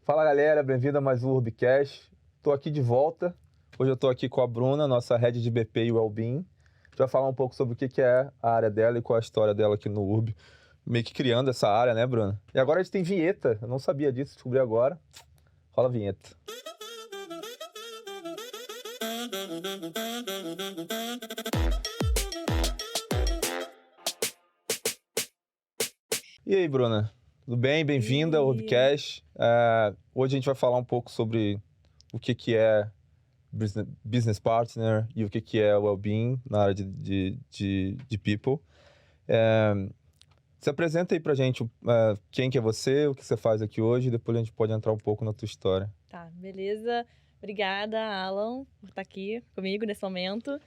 Fala galera, bem-vindo a mais um Urbicast. Estou aqui de volta. Hoje eu estou aqui com a Bruna, nossa head de BP e Wellbeing. A gente vai falar um pouco sobre o que é a área dela e qual a história dela aqui no Urb. Meio que criando essa área, né, Bruna? E agora a gente tem vinheta. Eu não sabia disso, descobri agora. Rola a vinheta. E aí, Bruna? Tudo bem? Bem-vinda ao E Urbicast. Hoje a gente vai falar um pouco sobre o que é business partner e o que é well-being na área de people. É, Se apresenta aí pra gente quem que é você, o que você faz aqui hoje, e depois a gente pode entrar um pouco na tua história. tá, beleza. Obrigada, Alan, por estar aqui comigo nesse momento.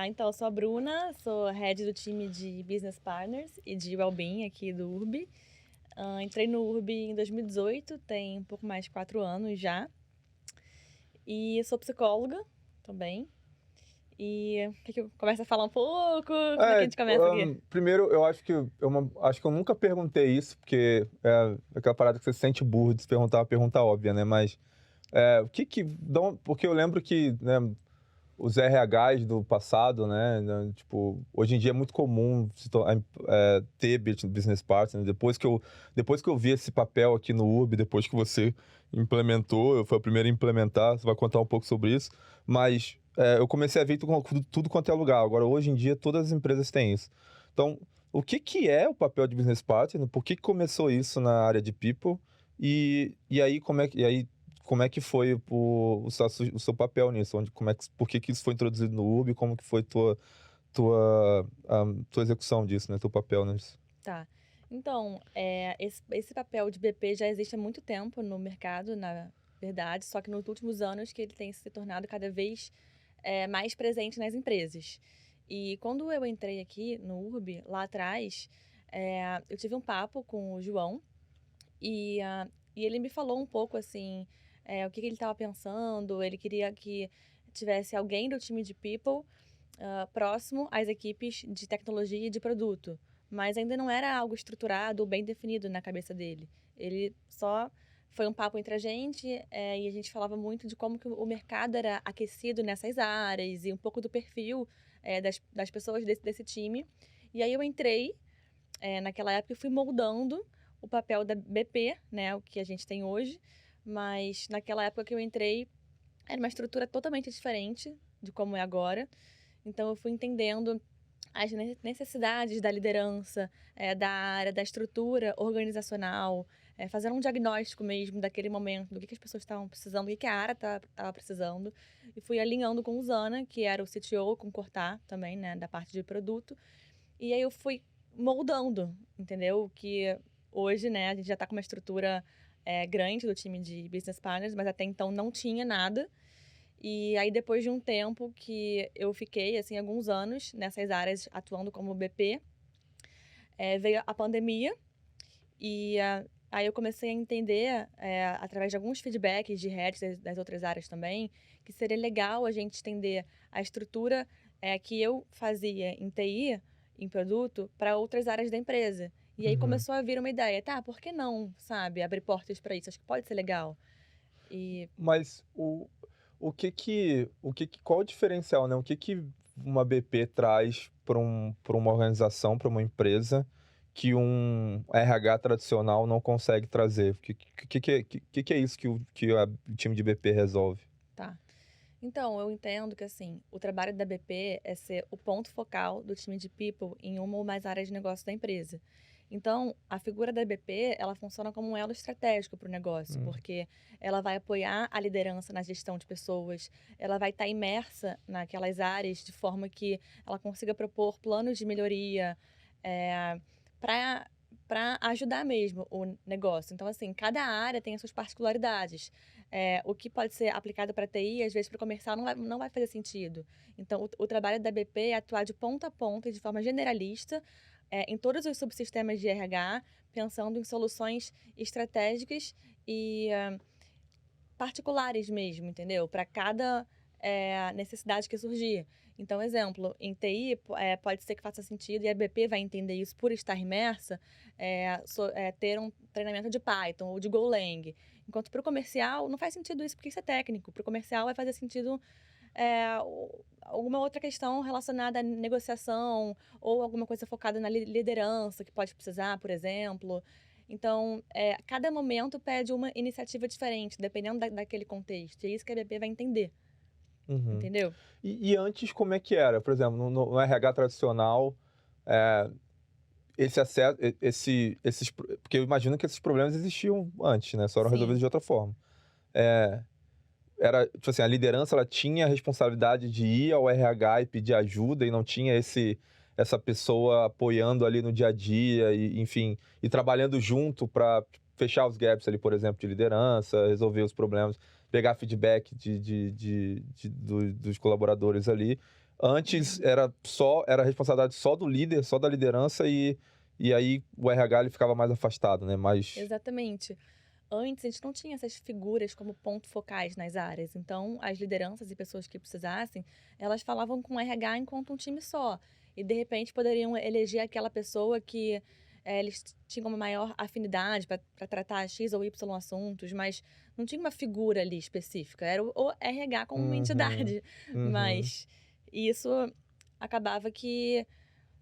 Então, eu sou a Bruna, sou head do time de Business Partners e de Wellbeing aqui do URB. Entrei no URB em 2018, tem um pouco mais de 4 anos já. E sou psicóloga também. E quer que eu comece a falar um pouco? Como é que a gente começa aqui? Primeiro, eu acho que acho que eu nunca perguntei isso, porque é aquela parada que você se sente burro de se perguntar uma pergunta óbvia, né? Mas o que que dão, porque eu lembro que, né, os RHs do passado, né, tipo, hoje em dia é muito comum ter business partner. Depois que eu vi esse papel aqui no URB, depois que você implementou, eu fui o primeiro a implementar, você vai contar um pouco sobre isso, mas eu comecei a ver tudo quanto é lugar. Agora, hoje em dia, todas as empresas têm isso. Então, o que que é o papel de business partner? Por que começou isso na área de people? E aí, como é que foi o seu papel nisso? Por que que isso foi introduzido no Uber? Como que foi tua execução disso, né? Teu papel nisso? Tá. Então, esse papel de BP já existe há muito tempo no mercado, na verdade, só que nos últimos anos que ele tem se tornado cada vez mais presente nas empresas. E quando eu entrei aqui no URB, lá atrás, eu tive um papo com o João e ele me falou um pouco assim, o que ele estava pensando. Ele queria que tivesse alguém do time de People próximo às equipes de tecnologia e de produto, mas ainda não era algo estruturado ou bem definido na cabeça dele. Ele só foi um papo entre a gente, e a gente falava muito de como que o mercado era aquecido nessas áreas e um pouco do perfil das pessoas desse time. E aí eu entrei naquela época e fui moldando o papel da BP, né, o que a gente tem hoje, mas naquela época que eu entrei era uma estrutura totalmente diferente de como é agora. Então eu fui entendendo as necessidades da liderança, da área, da estrutura organizacional, fazendo um diagnóstico mesmo daquele momento, do que as pessoas estavam precisando, o que a área estava precisando. E fui alinhando com o Zana, que era o CTO, com o Cortar também, né, da parte de produto. E aí eu fui moldando, entendeu? Que hoje, né, a gente já está com uma estrutura grande do time de Business Partners, mas até então não tinha nada. E aí, depois de um tempo que eu fiquei, assim, alguns anos nessas áreas atuando como BP, veio a pandemia e aí eu comecei a entender, através de alguns feedbacks de heads das outras áreas também, que seria legal a gente estender a estrutura que eu fazia em TI, em produto, para outras áreas da empresa. E aí Uhum. começou a vir uma ideia, tá, por que não, sabe, abrir portas para isso? Acho que pode ser legal. E Mas qual o diferencial, né? O que que uma BP traz para uma organização, para uma empresa, que um RH tradicional não consegue trazer? Que é isso o time de BP resolve? tá. Então, eu entendo que, assim, o trabalho da BP é ser o ponto focal do time de people em uma ou mais áreas de negócio da empresa. Então, a figura da BP, ela funciona como um elo estratégico para o negócio, Hum. porque ela vai apoiar a liderança na gestão de pessoas, ela vai estar imersa naquelas áreas de forma que ela consiga propor planos de melhoria para ajudar mesmo o negócio. Então, assim, cada área tem as suas particularidades. O que pode ser aplicado para TI, às vezes para o comercial não vai fazer sentido. Então, o trabalho da BP é atuar de ponta a ponta e de forma generalista em todos os subsistemas de RH, pensando em soluções estratégicas e particulares mesmo, entendeu? Para cada necessidade que surgir. Então, exemplo, em TI, pode ser que faça sentido, e a BP vai entender isso por estar imersa, ter um treinamento de Python ou de Golang. Enquanto para o comercial, não faz sentido isso, porque isso é técnico. Para o comercial vai fazer sentido alguma outra questão relacionada à negociação ou alguma coisa focada na liderança que pode precisar, por exemplo. Então, cada momento pede uma iniciativa diferente, dependendo daquele contexto. E é isso que a BP vai entender, Uhum. entendeu? E antes, como é que era? Por exemplo, no RH tradicional, é, esse acesso, porque eu imagino que esses problemas existiam antes, né? Só eram resolvidos Sim, de outra forma. Era, tipo assim, a liderança, ela tinha a responsabilidade de ir ao RH e pedir ajuda e não tinha essa pessoa apoiando ali no dia a dia e, enfim, e trabalhando junto para fechar os gaps ali, por exemplo, de liderança, resolver os problemas, pegar feedback dos colaboradores ali. Antes era responsabilidade só do líder, só da liderança e aí o RH ele ficava mais afastado, né? Mais. exatamente. Antes, a gente não tinha essas figuras como ponto focais nas áreas. Então, as lideranças e pessoas que precisassem, elas falavam com o RH enquanto um time só. E, de repente, poderiam eleger aquela pessoa que eles tinham uma maior afinidade para tratar X ou Y assuntos, mas não tinha uma figura ali específica. Era o RH como uma Uhum, entidade. uhum, Mas isso acabava que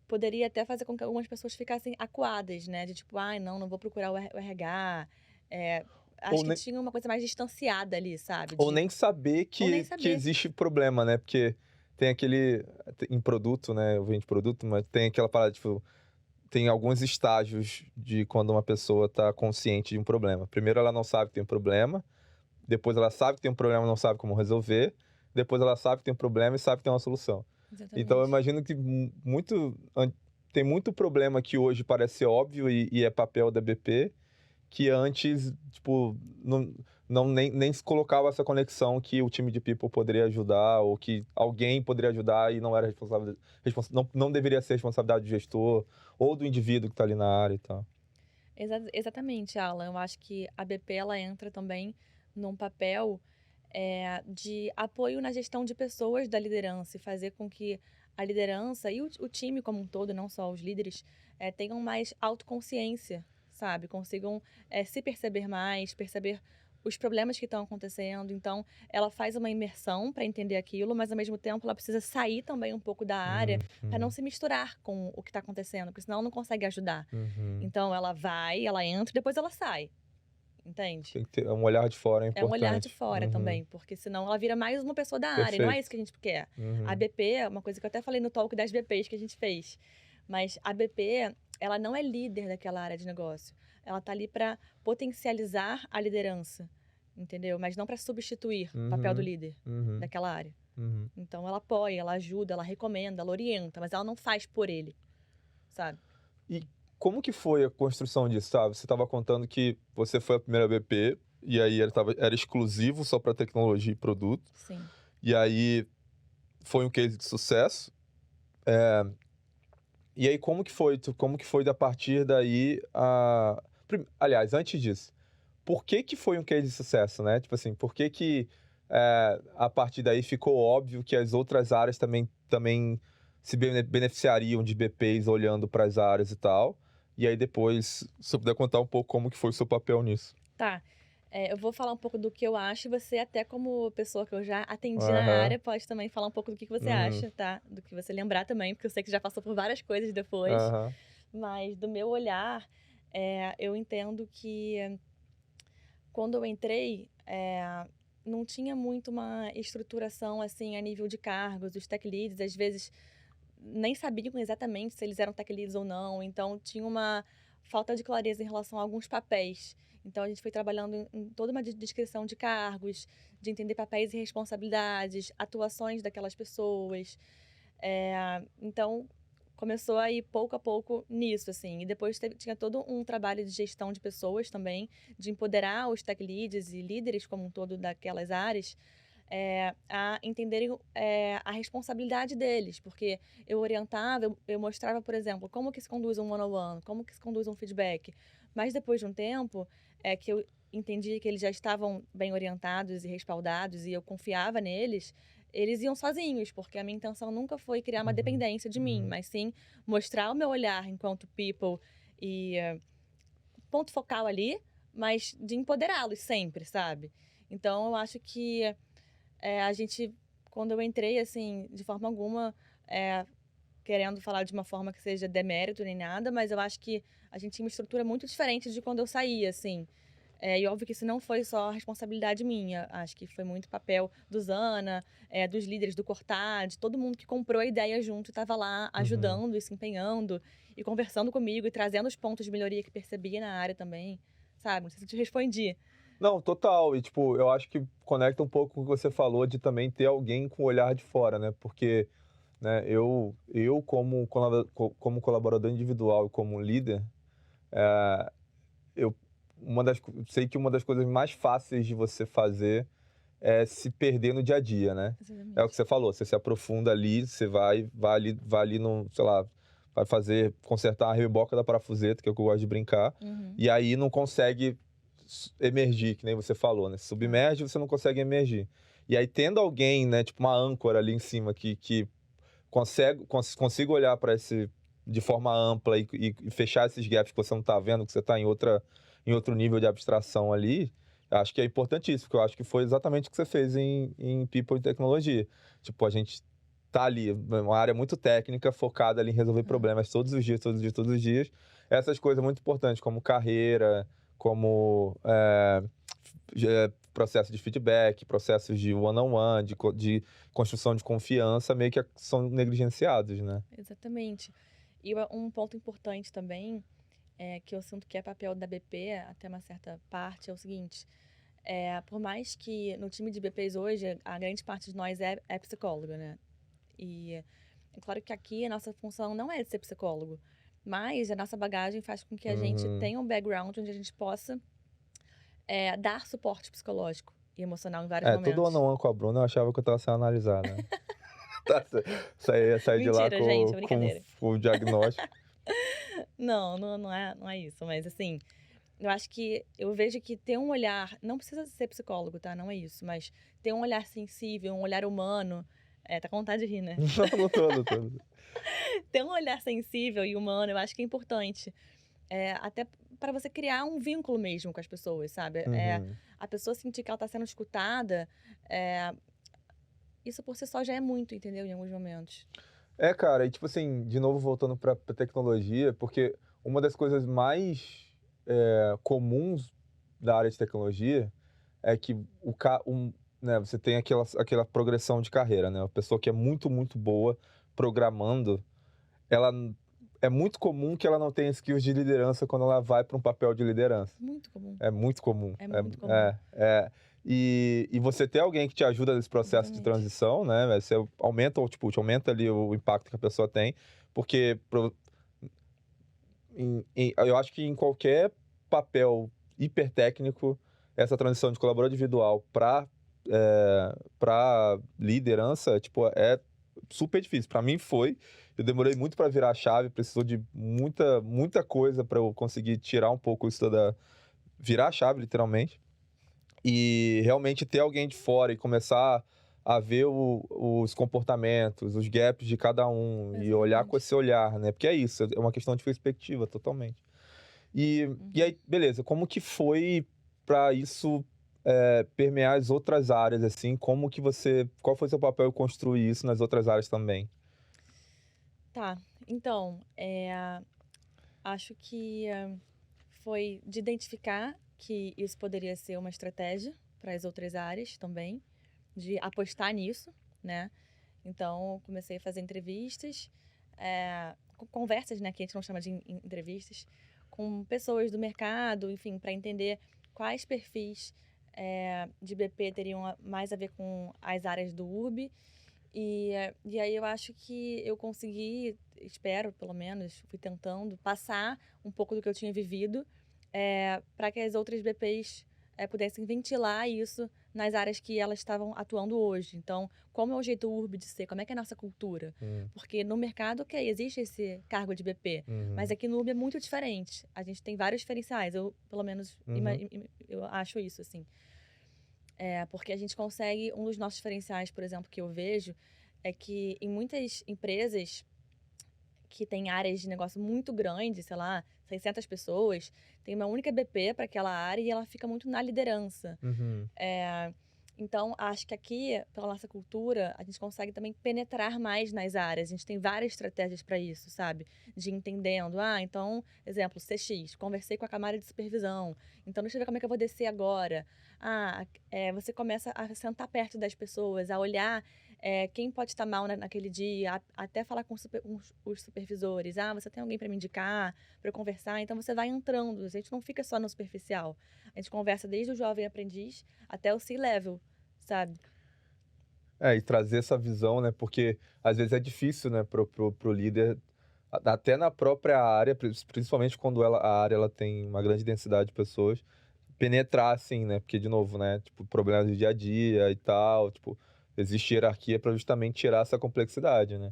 poderia até fazer com que algumas pessoas ficassem acuadas, né? De tipo, ai, não vou procurar o RH. É, ou acho que nem, tinha uma coisa mais distanciada ali, sabe? ou nem saber Ou nem que saber. existe problema, né? Porque tem em produto, né? Eu vendo produto, mas tem aquela parada, tipo, tem alguns estágios de quando uma pessoa está consciente de um problema. Primeiro, ela não sabe que tem um problema. Depois, ela sabe que tem um problema e não sabe como resolver. Depois, ela sabe que tem um problema e sabe que tem uma solução. Então, eu Exatamente. imagino que tem muito problema que hoje parece ser óbvio e é papel da BP, que antes, tipo, nem se colocava essa conexão que o time de people poderia ajudar ou que alguém poderia ajudar e não era não deveria ser responsabilidade do gestor ou do indivíduo que está ali na área e tal. Exatamente, Alan. Eu acho que a BP ela entra também num papel de apoio na gestão de pessoas da liderança e fazer com que a liderança e o time como um todo, não só os líderes, tenham mais autoconsciência, sabe? Consigam se perceber mais, perceber os problemas que estão acontecendo. Então, ela faz uma imersão para entender aquilo, mas ao mesmo tempo ela precisa sair também um pouco da área para não Uhum, se misturar com o que está acontecendo, porque senão ela não consegue ajudar. uhum. Então, ela vai, ela entra e depois ela sai, entende? Tem que ter um olhar de fora é É um olhar de importante. fora Uhum, também, porque senão ela vira mais uma pessoa da área, e não é isso perfeito. que a gente quer. A Uhum, BP é uma coisa que eu até falei no talk das BPs que a gente fez, mas a BP, ela não é líder daquela área de negócio. Ela tá ali para potencializar a liderança, entendeu? Mas não para substituir o papel do uhum, líder uhum, daquela área. uhum. Então ela apoia, ela ajuda, ela recomenda, ela orienta, mas ela não faz por ele, sabe? E como que foi a construção disso, sabe? Você estava contando que você foi a primeira BP, e aí era exclusivo só para tecnologia e produto, Sim. e aí foi um case de sucesso. E aí, como que foi da partir daí a... Aliás, antes disso, por que foi um case de sucesso, né? Tipo assim, por que a partir daí ficou óbvio que as outras áreas também se beneficiariam de BPs olhando para as áreas e tal? E aí depois, se você puder contar um pouco como que foi o seu papel nisso. Tá. Eu vou falar um pouco do que eu acho e você, até como pessoa que eu já atendi na Aham, área, pode também falar um pouco do que você uhum, acha, tá? Do que você lembrar também, porque eu sei que já passou por várias coisas depois. aham, Mas do meu olhar, eu entendo que quando eu entrei, não tinha muito uma estruturação assim a nível de cargos. Os tech leads, às vezes, nem sabiam exatamente se eles eram tech leads ou não, então tinha uma falta de clareza em relação a alguns papéis. Então a gente foi trabalhando em toda uma descrição de cargos, de entender papéis e responsabilidades, atuações daquelas pessoas. Então começou a ir pouco a pouco nisso, assim. E depois tinha todo um trabalho de gestão de pessoas também, de empoderar os tech leads e líderes como um todo daquelas áreas a entenderem a responsabilidade deles, porque eu orientava, eu mostrava, por exemplo, como que se conduz um one-on-one, como que se conduz um feedback, mas depois de um tempo que eu entendi que eles já estavam bem orientados e respaldados e eu confiava neles, eles iam sozinhos, porque a minha intenção nunca foi criar uma Uhum, dependência de mim, uhum, mas sim mostrar o meu olhar enquanto people e ponto focal ali, mas de empoderá-los sempre, sabe? Então eu acho que a gente, quando eu entrei, assim, de forma alguma, é, querendo falar de uma forma que seja demérito nem nada, mas eu acho que a gente tinha uma estrutura muito diferente de quando eu saí, assim. E óbvio que isso não foi só responsabilidade minha, acho que foi muito papel do Zana, dos líderes do Cortar, de todo mundo que comprou a ideia junto e estava lá uhum. ajudando e se empenhando e conversando comigo e trazendo os pontos de melhoria que percebia na área também, sabe? Não sei se eu te respondi. Não, total. E, tipo, eu acho que conecta um pouco com o que você falou de também ter alguém com o olhar de fora, né? Porque, né, eu como colaborador individual e como líder, eu sei que uma das coisas mais fáceis de você fazer é se perder no dia a dia, né? É o que Exatamente. você falou, você se aprofunda ali, você vai ali no, sei lá, vai consertar a reboca da parafuseta, que é o que eu gosto de brincar, Uhum. e aí não consegue emergir, que nem você falou, né? Se É. submerge, você não consegue emergir. E aí tendo alguém, né, tipo uma âncora ali em cima que consiga olhar para esse de forma ampla e fechar esses gaps que você não está vendo, que você está em outro nível de abstração ali, acho que é importantíssimo, porque eu acho que foi exatamente o que você fez em People e Tecnologia. Tipo, a gente tá ali, uma área muito técnica, focada ali em resolver É. problemas todos os dias, todos os dias, todos os dias. Essas coisas muito importantes, como carreira, como processo de feedback, processos de one-on-one, de construção de confiança, meio que são negligenciados, né? Exatamente. E um ponto importante também, que eu sinto que é papel da BP até uma certa parte, é o seguinte: por mais que no time de BPs hoje, a grande parte de nós é psicóloga, né? E é claro que aqui a nossa função não é de ser psicólogo, mas a nossa bagagem faz com que a gente Uhum. tenha um background onde a gente possa dar suporte psicológico e emocional em vários É, todo momentos. one-on-one com a Bruna eu achava que eu tava sendo analisado, né? Tá, saí de lá Mentira, gente, é brincadeira. com o diagnóstico. Não, não é isso, mas assim, eu acho que eu vejo que ter um olhar, não precisa ser psicólogo, tá? Não é isso, mas ter um olhar sensível, um olhar humano, tá com vontade de rir, né? Não, não tô, não tô. Ter um olhar sensível e humano, eu acho que é importante. Até para você criar um vínculo mesmo com as pessoas, sabe? Uhum. A pessoa sentir que ela tá sendo escutada, isso por si só já é muito, entendeu? Em alguns momentos. É, cara, e tipo assim, de novo voltando pra tecnologia, porque uma das coisas mais comuns da área de tecnologia é que né, você tem aquela progressão de carreira, né? A pessoa que é muito, muito boa programando, ela é muito comum que ela não tenha skills de liderança quando ela vai para um papel de liderança. Muito comum. É muito comum. É muito comum. E você ter alguém que te ajuda nesse processo de Exatamente. transição, né? Você te aumenta ali o impacto que a pessoa tem, porque eu acho que em qualquer papel hipertécnico, essa transição de colaborador individual para liderança, tipo, é super difícil. Para mim foi. Eu demorei muito para virar a chave, precisou de muita coisa para eu conseguir tirar um pouco isso virar a chave, literalmente. E realmente ter alguém de fora e começar a ver os comportamentos, os gaps de cada um e olhar com Exatamente. esse olhar, né? Porque é isso, é uma questão de perspectiva totalmente. E Uhum. aí, beleza, como que foi para isso permear as outras áreas, assim? Qual foi seu papel em construir isso nas outras áreas também? Tá. Então, acho que foi de identificar que isso poderia ser uma estratégia para as outras áreas também, de apostar nisso, né? Então, comecei a fazer entrevistas, conversas, né, que a gente não chama de entrevistas, com pessoas do mercado, enfim, para entender quais perfis de BP teriam mais a ver com as áreas do URB. E aí eu acho que eu consegui, espero pelo menos, fui tentando passar um pouco do que eu tinha vivido para que as outras BPs pudessem ventilar isso nas áreas que elas estavam atuando hoje. Então, como é o jeito URB de ser? Como é que é a nossa cultura? Hum, Porque no mercado, ok, existe esse cargo de BP, mas uhum, aqui no URB é muito diferente. A gente tem vários diferenciais. Eu, pelo menos, uhum, eu acho isso, assim. Porque a gente consegue, um dos nossos diferenciais, por exemplo, que eu vejo, é que em muitas empresas que têm áreas de negócio muito grandes, sei lá, 600 pessoas, tem uma única BP para aquela área e ela fica muito na liderança. Uhum. Então, acho que aqui, pela nossa cultura, a gente consegue também penetrar mais nas áreas. A gente tem várias estratégias para isso, sabe? De entendendo. Então, exemplo, CX, conversei com a camada de supervisão. Então, deixa eu ver como é que eu vou descer agora. Você começa a sentar perto das pessoas, a olhar quem pode estar mal naquele dia, até falar com os supervisores. Você tem alguém para me indicar, para eu conversar? Então, você vai entrando. A gente não fica só no superficial. A gente conversa desde o jovem aprendiz até o C-level, sabe? E trazer essa visão, né? Porque às vezes é difícil, né, pro líder, até na própria área, principalmente quando a área ela tem uma grande densidade de pessoas, penetrar assim, né? Porque, de novo, né? Tipo, problemas do dia a dia e tal, tipo, existe hierarquia para justamente tirar essa complexidade, né?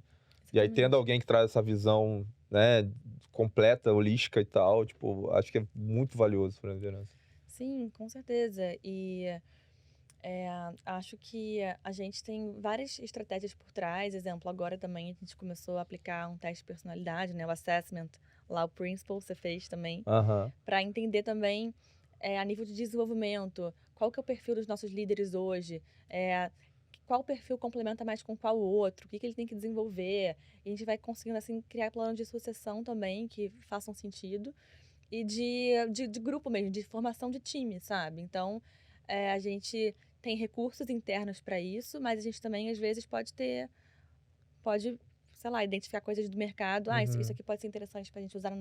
E aí, tendo Exatamente. alguém que traz essa visão, né, completa, holística e tal, tipo, acho que é muito valioso para a liderança. Sim, com certeza. E é, acho que a gente tem várias estratégias por trás. Exemplo, agora também a gente começou a aplicar um teste de personalidade, né? O assessment, lá o Principal, você fez também, Aham. para entender também a nível de desenvolvimento, qual que é o perfil dos nossos líderes hoje, qual perfil complementa mais com qual outro, o que, que ele tem que desenvolver. E a gente vai conseguindo, assim, criar planos de sucessão também que façam sentido e de grupo mesmo, de formação de time, sabe? Então, a gente tem recursos internos para isso, mas a gente também, às vezes, pode, sei lá, identificar coisas do mercado. Isso Uhum. aqui pode ser interessante para a gente usar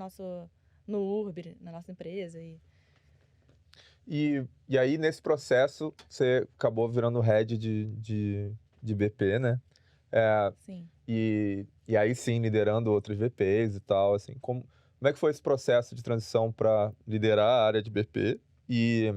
no Urbr, na nossa empresa. E aí, nesse processo, você acabou virando head de BP, né? É, Sim. e aí sim, liderando outros VPs e tal, assim. Como é que foi esse processo de transição para liderar a área de BP? E,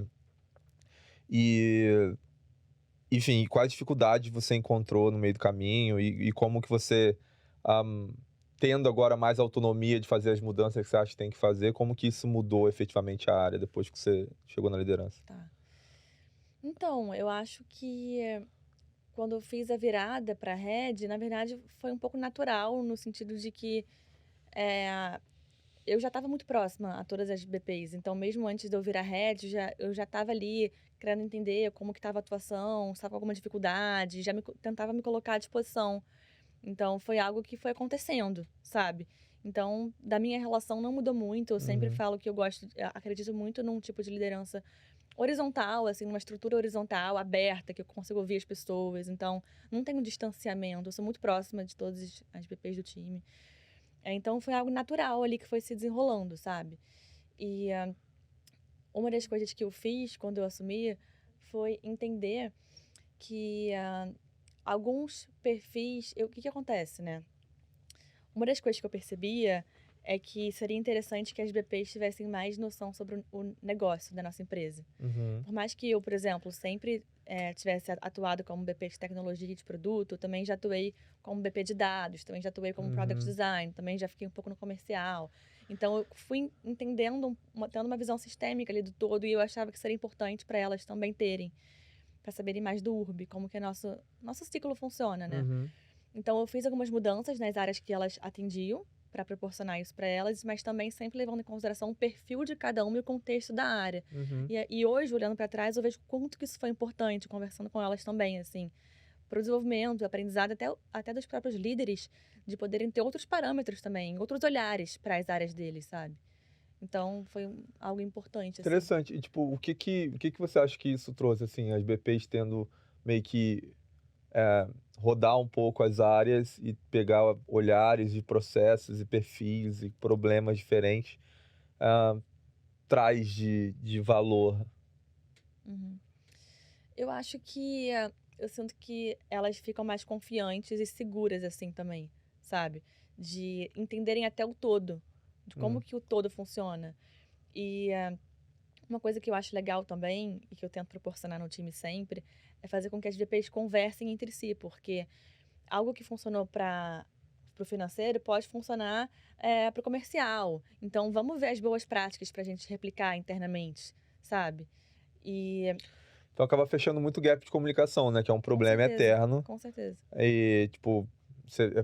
enfim, quais dificuldades você encontrou no meio do caminho e como que você, ahm, tendo agora mais autonomia de fazer as mudanças que você acha que tem que fazer, como que isso mudou efetivamente a área depois que você chegou na liderança? Tá. Então, eu acho que quando eu fiz a virada para Red, na verdade foi um pouco natural, no sentido de que eh, eu já estava muito próxima a todas as BPs. Então, mesmo antes de eu virar Red, eu já estava ali querendo entender como que estava a atuação, se estava com alguma dificuldade, tentava me colocar à disposição. Então, foi algo que foi acontecendo, sabe? Então, da minha relação não mudou muito. Eu sempre Uhum. falo que acredito muito num tipo de liderança horizontal, assim, numa estrutura horizontal, aberta, que eu consigo ouvir as pessoas. Então, não tem um distanciamento. Eu sou muito próxima de todas as BPs do time. Então, foi algo natural ali que foi se desenrolando, sabe? E uma das coisas que eu fiz quando eu assumi foi entender que alguns perfis. O que que acontece, né? Uma das coisas que eu percebia é que seria interessante que as BPs tivessem mais noção sobre o negócio da nossa empresa. Uhum. Por mais que eu, por exemplo, sempre tivesse atuado como BP de tecnologia e de produto, eu também já atuei como BP de dados, também já atuei como product Uhum. design, também já fiquei um pouco no comercial. Então, eu fui entendendo, tendo uma visão sistêmica ali do todo, e eu achava que seria importante para elas também terem, para saberem mais do URB, como que nosso ciclo funciona, né? Uhum. Então, eu fiz algumas mudanças nas áreas que elas atendiam para proporcionar isso para elas, mas também sempre levando em consideração o perfil de cada uma e o contexto da área. Uhum. E hoje, olhando para trás, eu vejo quanto que isso foi importante, conversando com elas também, assim, para o desenvolvimento, aprendizado, até dos próprios líderes, de poderem ter outros parâmetros também, outros olhares para as áreas deles, sabe? Então, foi algo importante, assim. Interessante. E, tipo, o que que você acha que isso trouxe, assim, as BPs tendo meio que rodar um pouco as áreas e pegar olhares e processos e perfis e problemas diferentes, ah, traz de valor? Uhum. Eu acho que eu sinto que elas ficam mais confiantes e seguras assim também, sabe? De entenderem até o todo, de como Hum. que o todo funciona. E uma coisa que eu acho legal também e que eu tento proporcionar no time sempre é fazer com que as VPs conversem entre si, porque algo que funcionou para o financeiro pode funcionar para o comercial. Então, vamos ver as boas práticas para a gente replicar internamente, sabe? E Então acaba fechando muito gap de comunicação, né? Que é um Com problema certeza, eterno. com certeza. E, tipo,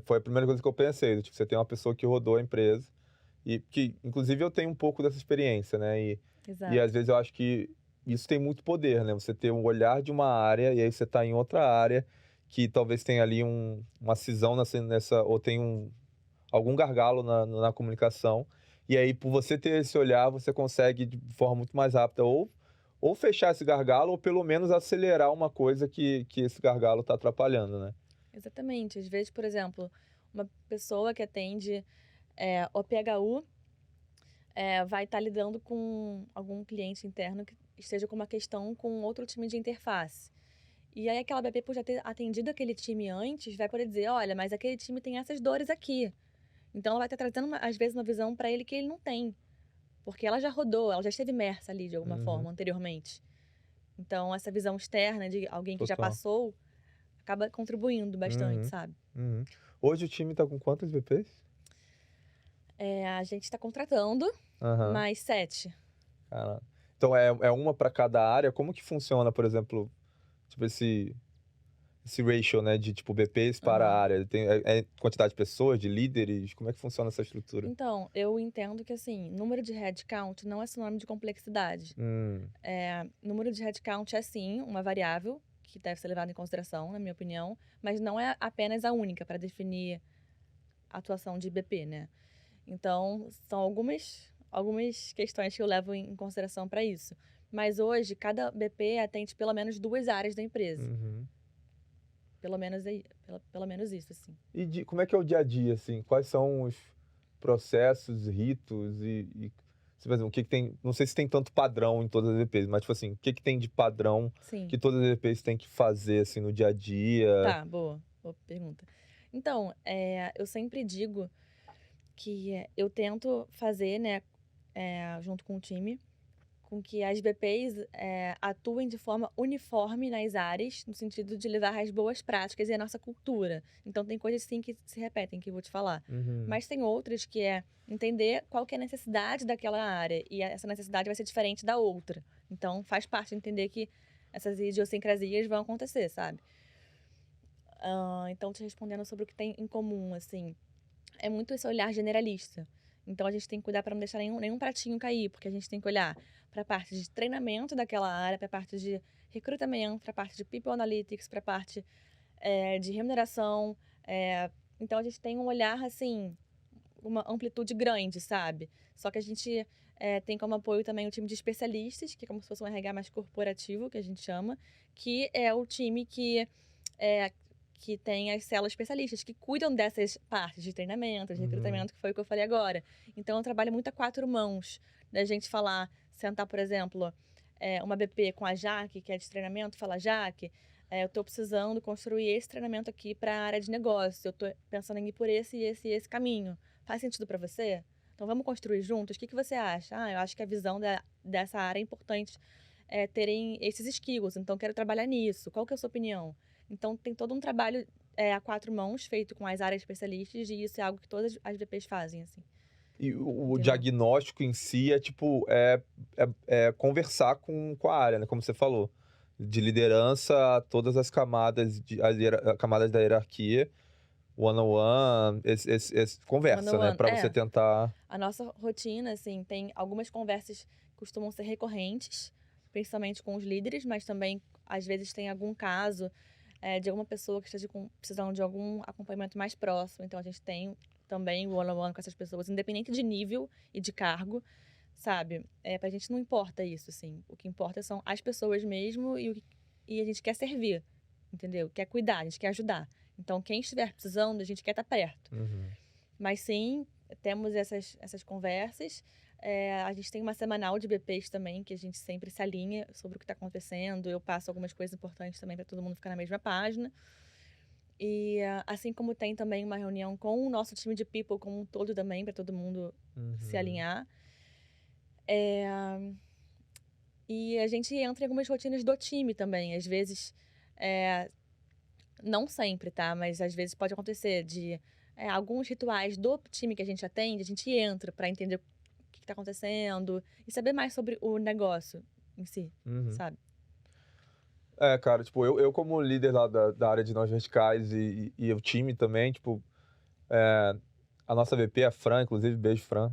foi a primeira coisa que eu pensei. Tipo, você tem uma pessoa que rodou a empresa. E que, inclusive, eu tenho um pouco dessa experiência, né? E às Exato. vezes eu acho que isso tem muito poder, né? Você ter um olhar de uma área e aí você tá em outra área que talvez tenha ali uma cisão ou tem algum gargalo na comunicação. E aí, por você ter esse olhar, você consegue de forma muito mais rápida ou fechar esse gargalo ou pelo menos acelerar uma coisa que esse gargalo está atrapalhando, né? Exatamente. Às vezes, por exemplo, uma pessoa que atende o PHU vai estar lidando com algum cliente interno que esteja com uma questão com outro time de interface. E aí aquela BP, por já ter atendido aquele time antes, vai poder dizer, olha, mas aquele time tem essas dores aqui. Então ela vai estar trazendo, às vezes, uma visão para ele que ele não tem. Porque ela já rodou, ela já esteve imersa ali de alguma Uhum, forma anteriormente. Então essa visão externa de alguém que já total. passou acaba contribuindo bastante, Uhum, sabe? uhum. Hoje o time tá com quantos VPs? A gente está contratando Aham. mais 7. Cara. Então é uma para cada área. Como que funciona, por exemplo, tipo esse ratio, né, de tipo BPs para a Aham. área? É quantidade de pessoas, de líderes? Como é que funciona essa estrutura? Então, eu entendo que, assim, número de headcount não é sinônimo de complexidade. Hum, Número de headcount é, sim, uma variável que deve ser levada em consideração, na minha opinião, mas não é apenas a única para definir a atuação de BP, né? Então, são algumas questões que eu levo em consideração para isso. Mas hoje, cada BP atende pelo menos 2 áreas da empresa. uhum. Pelo menos isso, assim. E como é que é o dia a dia, assim? Quais são os processos, ritos por exemplo, o que que tem... Não sei se tem tanto padrão em todas as EPs, mas, tipo assim, o que que tem de padrão Sim. que todas as EPs têm que fazer, assim, no dia a dia? Tá, boa pergunta. Então, eu sempre digo que eu tento fazer, né, junto com o time, com que as BPs atuem de forma uniforme nas áreas, no sentido de levar as boas práticas e a nossa cultura. Então, tem coisas sim que se repetem, que eu vou te falar. Uhum, Mas tem outras que é entender qual que é a necessidade daquela área, e essa necessidade vai ser diferente da outra. Então, faz parte de entender que essas idiosincrasias vão acontecer, sabe? Então, te respondendo sobre o que tem em comum, assim, é muito esse olhar generalista. Então, a gente tem que cuidar para não deixar nenhum pratinho cair, porque a gente tem que olhar para a parte de treinamento daquela área, para a parte de recrutamento, para a parte de people analytics, para a parte de remuneração. Então, a gente tem um olhar, assim, uma amplitude grande, sabe? Só que a gente tem como apoio também o time de especialistas, que é como se fosse um RH mais corporativo, que a gente chama, que é o time é, que tem as células especialistas, que cuidam dessas partes de treinamento, de uhum, recrutamento, que foi o que eu falei agora. Então, eu trabalho muito a 4 mãos, da gente falar, sentar, por exemplo, uma BP com a Jaque, que é de treinamento, fala, Jaque, eu estou precisando construir esse treinamento aqui para a área de negócio, eu estou pensando em ir por esse caminho. Faz sentido para você? Então, vamos construir juntos? O que você acha? Eu acho que a visão dessa área é importante terem esses skills, então quero trabalhar nisso. Qual que é a sua opinião? Então, tem todo um trabalho a 4 mãos feito com as áreas especialistas e isso é algo que todas as VPs fazem, assim, E o entendeu? diagnóstico em si é tipo, é conversar com a área, né? Como você falou. De liderança a todas as camadas, camadas da hierarquia, one-on-one, One on conversa, né? one. Para você tentar. A nossa rotina, assim, tem algumas conversas que costumam ser recorrentes, principalmente com os líderes, mas também, às vezes, tem algum caso de alguma pessoa que esteja precisando de algum acompanhamento mais próximo. Então, a gente tem também o one-on-one com essas pessoas, independente de nível e de cargo, sabe? Pra gente não importa isso, assim. O que importa são as pessoas mesmo e a gente quer servir, entendeu? Quer cuidar, a gente quer ajudar. Então, quem estiver precisando, a gente quer estar perto. Uhum. Mas sim, temos essas conversas. A gente tem uma semanal de BPs também, que a gente sempre se alinha sobre o que está acontecendo. Eu passo algumas coisas importantes também para todo mundo ficar na mesma página. E assim como tem também uma reunião com o nosso time de people como um todo também, para todo mundo se Uhum. alinhar. E a gente entra em algumas rotinas do time também. Às vezes, não sempre, tá? Mas às vezes pode acontecer de alguns rituais do time que a gente atende, a gente entra para entender o que está acontecendo e saber mais sobre o negócio em si, Uhum. sabe? Cara, tipo, eu como líder lá da área de nós verticais e o time também, tipo, é, a nossa VP, a Fran, inclusive, beijo, Fran,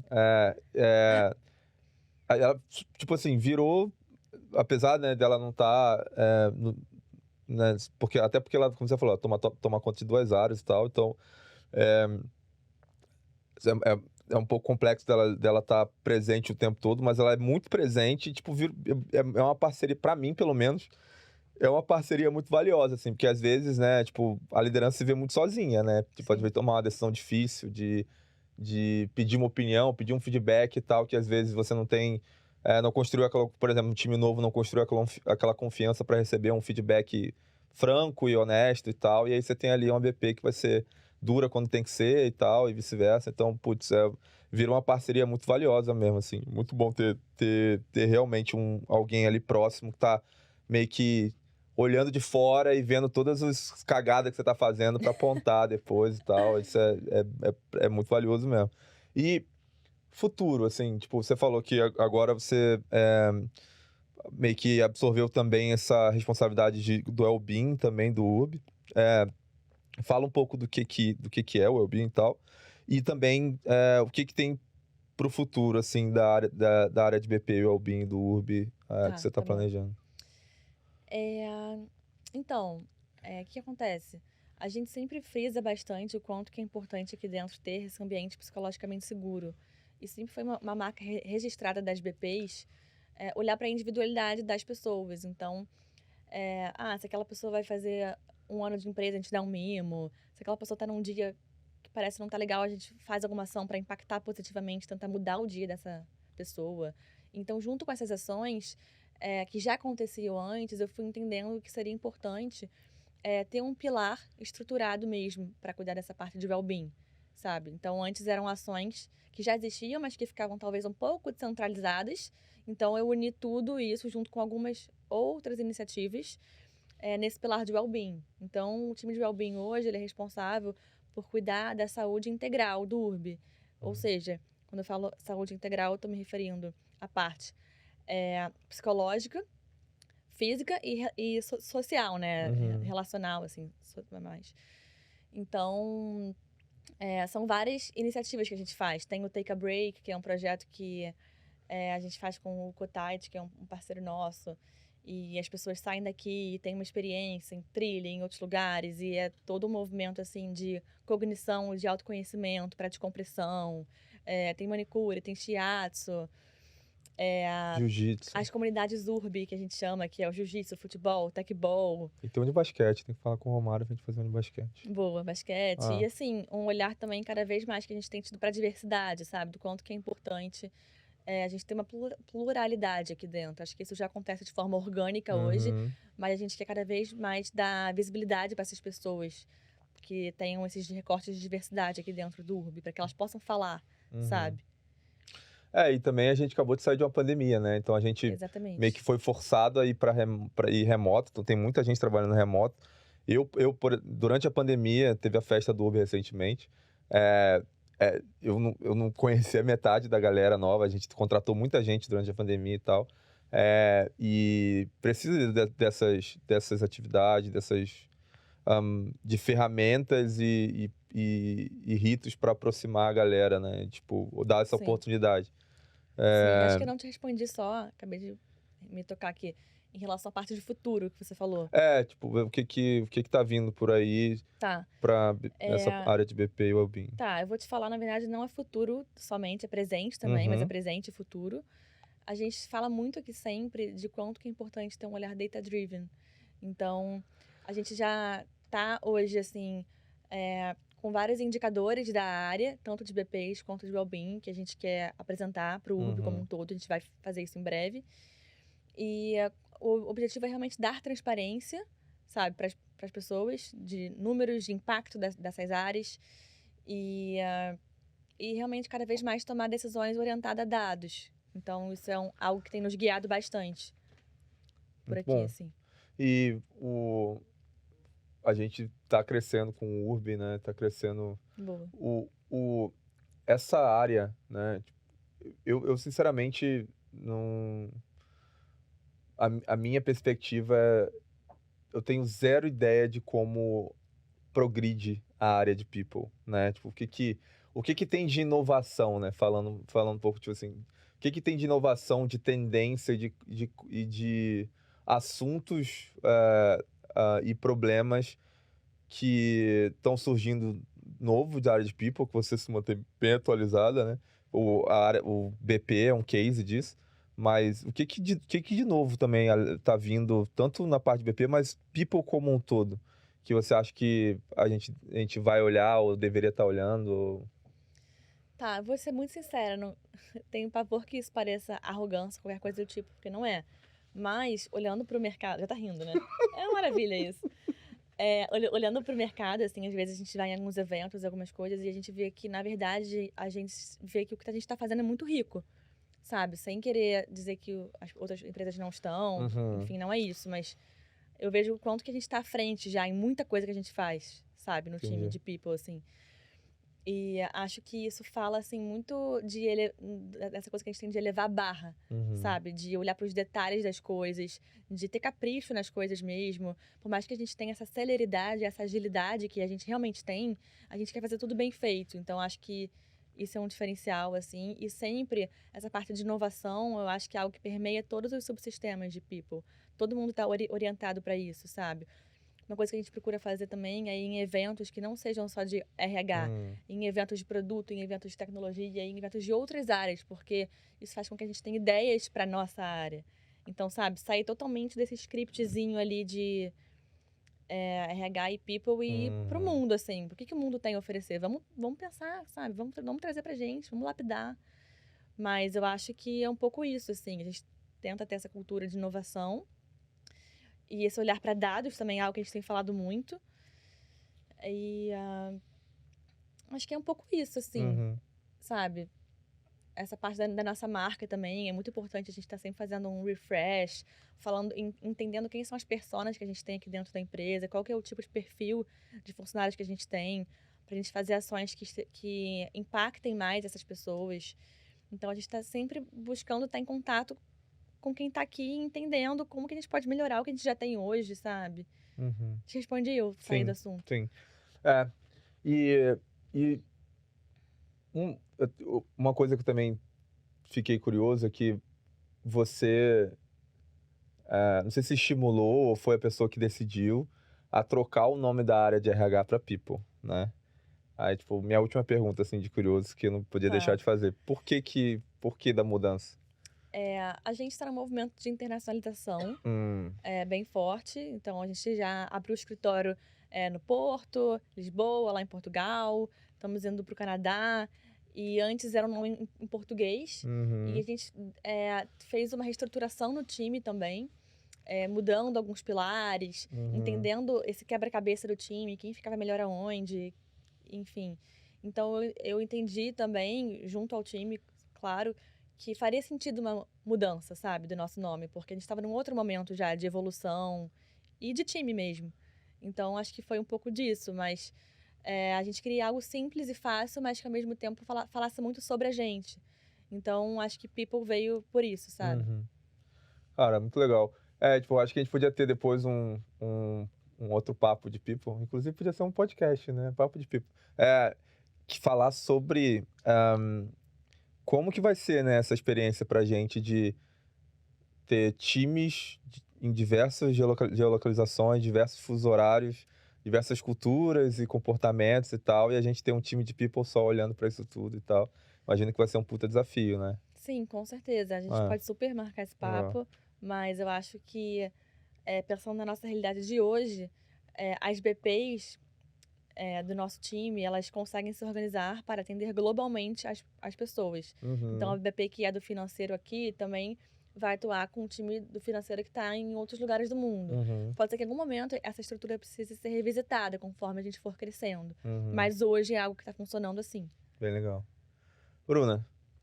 ela, tipo assim, virou, apesar, né, dela não estar, né, até porque ela, como você falou, ela toma conta de duas áreas e tal, então é, é um pouco complexo dela estar presente o tempo todo, mas ela é muito presente, e, tipo, é uma parceria, pra mim, pelo menos, é uma parceria muito valiosa, assim, porque às vezes, né, tipo, a liderança se vê muito sozinha, né? Tipo, às Sim, vezes tomar uma decisão difícil de pedir uma opinião, pedir um feedback e tal, que às vezes você não tem, não construiu aquela, por exemplo, um time novo não construiu aquela confiança para receber um feedback franco e honesto e tal, e aí você tem ali uma BP que vai ser dura quando tem que ser e tal, e vice-versa. Então, putz, vira uma parceria muito valiosa mesmo, assim. Muito bom ter realmente alguém ali próximo que tá meio que olhando de fora e vendo todas as cagadas que você tá fazendo para apontar depois e tal. Isso é muito valioso mesmo. E futuro, assim, tipo, você falou que agora você meio que absorveu também essa responsabilidade do well-being também do UB. Fala um pouco do que é o well-being e tal. E também o que tem pro futuro, assim, da área de BP e well-being do URB que tá, você tá tá bom. planejando. É, então, o que acontece? A gente sempre frisa bastante o quanto que é importante aqui dentro ter esse ambiente psicologicamente seguro. E sempre foi uma marca registrada das BPs, olhar para a individualidade das pessoas. Então, se aquela pessoa vai fazer um ano de empresa, a gente dá um mimo. Se aquela pessoa está num dia que parece não tá legal, a gente faz alguma ação para impactar positivamente, tentar mudar o dia dessa pessoa. Então, junto com essas ações, que já aconteciam antes, eu fui entendendo que seria importante ter um pilar estruturado mesmo para cuidar dessa parte de well-being, sabe? Então, antes eram ações que já existiam, mas que ficavam talvez um pouco descentralizadas. Então, eu uni tudo isso junto com algumas outras iniciativas nesse pilar de well-being. Então, o time de well-being hoje ele é responsável por cuidar da saúde integral do URB. Ou Uhum. seja, quando eu falo saúde integral, eu estou me referindo à parte psicológica, física e social, né? Uhum. Relacional, assim, mais. Então, são várias iniciativas que a gente faz. Tem o Take a Break, que é um projeto que a gente faz com o Cotite, que é um parceiro nosso. E as pessoas saem daqui e têm uma experiência em trilha, em outros lugares. E é todo um movimento, assim, de cognição, de autoconhecimento, para descompressão. Tem manicure, tem shiatsu. Jiu-jitsu. As comunidades urbi, que a gente chama, que é o jiu-jitsu, futebol, tecbol, E tem um de basquete, tem que falar com o Romário pra gente fazer um de basquete. boa, basquete. Ah, E, assim, um olhar também cada vez mais que a gente tem tido para a diversidade, sabe? Do quanto que é importante a gente ter uma pluralidade aqui dentro. Acho que isso já acontece de forma orgânica hoje, uhum, mas a gente quer cada vez mais dar visibilidade para essas pessoas que tenham esses recortes de diversidade aqui dentro do URB, para que elas possam falar, uhum. sabe? E também a gente acabou de sair de uma pandemia, né? Então a gente meio que Exatamente. foi forçado a ir para ir remoto. Então tem muita gente trabalhando remoto. Durante a pandemia, teve a festa do Uber recentemente. É, eu não conhecia metade da galera nova. A gente contratou muita gente durante a pandemia e tal. E precisa dessas atividades, de ferramentas e ritos para aproximar a galera, né? Tipo, dar essa Sim. oportunidade. Sim, acho É, que eu não te respondi só, acabei de me tocar aqui, em relação à parte de futuro que você falou. tipo, o que tá vindo por aí Tá. nessa É, área de BP e wellbeing. tá, eu vou te falar, na verdade, não é futuro somente, é presente também, mas é Uhum, presente e futuro. A gente fala muito aqui sempre de quanto que é importante ter um olhar data-driven. Então, a gente já tá hoje, assim, com vários indicadores da área, tanto de BPs quanto de wellbeing, que a gente quer apresentar para o URB como um uhum, todo. A gente vai fazer isso em breve. E o objetivo é realmente dar transparência, sabe, para as pessoas, de números, de impacto dessas áreas. E, e realmente cada vez mais tomar decisões orientadas a dados. Então, isso é algo que tem nos guiado bastante por muito aqui, bom. assim. E a gente tá crescendo com o Urb, né? Tá crescendo Boa. o, o, essa área, né? Tipo, eu sinceramente não. A minha perspectiva eu tenho zero ideia de como progride a área de people, né? Tipo, o que que tem de inovação, né? Falando um pouco, tipo assim, o que que tem de inovação, de tendência e de assuntos e problemas que estão surgindo novo da área de people, que você se mantém bem atualizada, né? O BP é um case disso, mas o que que de novo também tá vindo, tanto na parte de BP, mas people como um todo, que você acha que a gente vai olhar ou deveria estar olhando? Tá, vou ser muito sincera, não tenho pavor que isso pareça arrogância, qualquer coisa do tipo, porque não é. Mas, olhando para o mercado, já tá rindo, né? É uma maravilha isso. Olhando para o mercado, assim, às vezes a gente vai em alguns eventos, algumas coisas, e a gente vê que, na verdade, a gente vê que o que a gente está fazendo é muito rico, sabe? Sem querer dizer que as outras empresas não estão, Uhum, enfim, não é isso, mas eu vejo o quanto que a gente está à frente já em muita coisa que a gente faz, sabe? No time entendi. de people, assim. E acho que isso fala, assim, muito dessa coisa que a gente tem de elevar a barra, Uhum, sabe? De olhar para os detalhes das coisas, de ter capricho nas coisas mesmo. Por mais que a gente tenha essa celeridade, essa agilidade que a gente realmente tem, a gente quer fazer tudo bem feito. Então, acho que isso é um diferencial, assim. E sempre essa parte de inovação, eu acho que é algo que permeia todos os subsistemas de People. Todo mundo está orientado para isso, sabe? Uma coisa que a gente procura fazer também é ir em eventos que não sejam só de RH, hum, em eventos de produto, em eventos de tecnologia, em eventos de outras áreas, porque isso faz com que a gente tenha ideias para nossa área. Então, sabe, sair totalmente desse scriptzinho ali de RH e people e ir pro uhum, mundo, assim. O que o mundo tem a oferecer? Vamos pensar, sabe? Vamos trazer pra gente, vamos lapidar. Mas eu acho que é um pouco isso, assim. A gente tenta ter essa cultura de inovação e esse olhar para dados também é algo que a gente tem falado muito. E acho que é um pouco isso, assim, uhum, sabe? Essa parte da nossa marca também é muito importante. A gente estar sempre fazendo um refresh, falando, entendendo quem são as personas que a gente tem aqui dentro da empresa, qual que é o tipo de perfil de funcionários que a gente tem, para a gente fazer ações que impactem mais essas pessoas. Então a gente está sempre buscando estar em contato com quem está aqui, entendendo como que a gente pode melhorar o que a gente já tem hoje, sabe? uhum. Te respondi, eu saí do Sim, assunto. sim. É, e uma coisa que eu também fiquei curioso é que você, não sei se estimulou ou foi a pessoa que decidiu a trocar o nome da área de RH para People, né? Aí, tipo, minha última pergunta, assim, de curioso, que eu não podia deixar Tá. de fazer. Por que da mudança? A gente está num movimento de internacionalização Hum, bem forte, então a gente já abriu o escritório no Porto, Lisboa, lá em Portugal, estamos indo para o Canadá, e antes era um nome em português, e a uhum, gente fez uma reestruturação no time também, mudando alguns pilares, uhum, entendendo esse quebra-cabeça do time, quem ficava melhor aonde, enfim. Então eu entendi também, junto ao time, claro, que faria sentido uma mudança, sabe, do nosso nome, porque a gente estava num outro momento já de evolução e de time mesmo. Então acho que foi um pouco disso, mas a gente queria algo simples e fácil, mas que ao mesmo tempo falasse muito sobre a gente. Então acho que People veio por isso, sabe? uhum. Cara, muito legal. Tipo, acho que a gente podia ter depois um outro papo de People. Inclusive, podia ser um podcast, né? Papo de People. Que falar sobre como que vai ser, né, essa experiência pra gente de ter times em diversas geolocalizações, diversos fusos horários, diversas culturas e comportamentos e tal, e a gente ter um time de people só olhando pra isso tudo e tal. Imagino que vai ser um puta desafio, né? Sim, com certeza. A gente É, pode super marcar esse é. papo, mas eu acho que, pensando na nossa realidade de hoje, as BPs do nosso time, elas conseguem se organizar para atender globalmente as pessoas. Então, a Uhum, BP que é do financeiro aqui também vai atuar com o time do financeiro que está em outros lugares do mundo. uhum, Pode ser que em algum momento essa estrutura precise ser revisitada conforme a gente for crescendo. uhum. Mas hoje é algo que está funcionando assim. Bem legal. Bruna,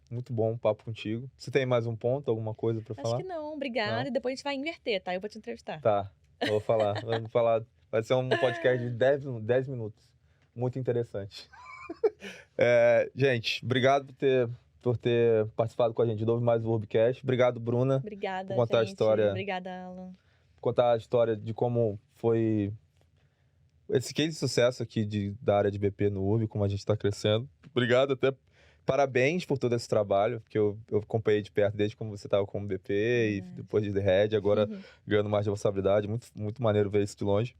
muito bom o papo contigo. Você tem mais um ponto, alguma coisa pra Acho que falar? não, obrigada. Não? E depois a gente vai inverter, tá? Eu vou te entrevistar. Tá, eu vou falar. Vamos falar. Vai ser um podcast de 10 minutos. Muito interessante. Gente, obrigado por ter participado com a gente de novo mais do Urbcast. Obrigado, Bruna, por Obrigada, contar a gente. história, Obrigada, Alan. contar a história de como foi esse case de sucesso aqui da área de BP no URB, como a gente está crescendo. Obrigado, até parabéns por todo esse trabalho, que eu acompanhei de perto desde como você estava como BP e depois de The Head, agora ganhando mais responsabilidade. Muito, muito maneiro ver isso de longe.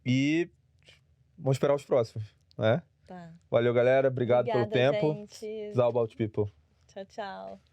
E vamos esperar os próximos, né? Tá. Valeu, galera. Obrigado pelo Obrigada, tempo. gente. It's all about people. Tchau, tchau.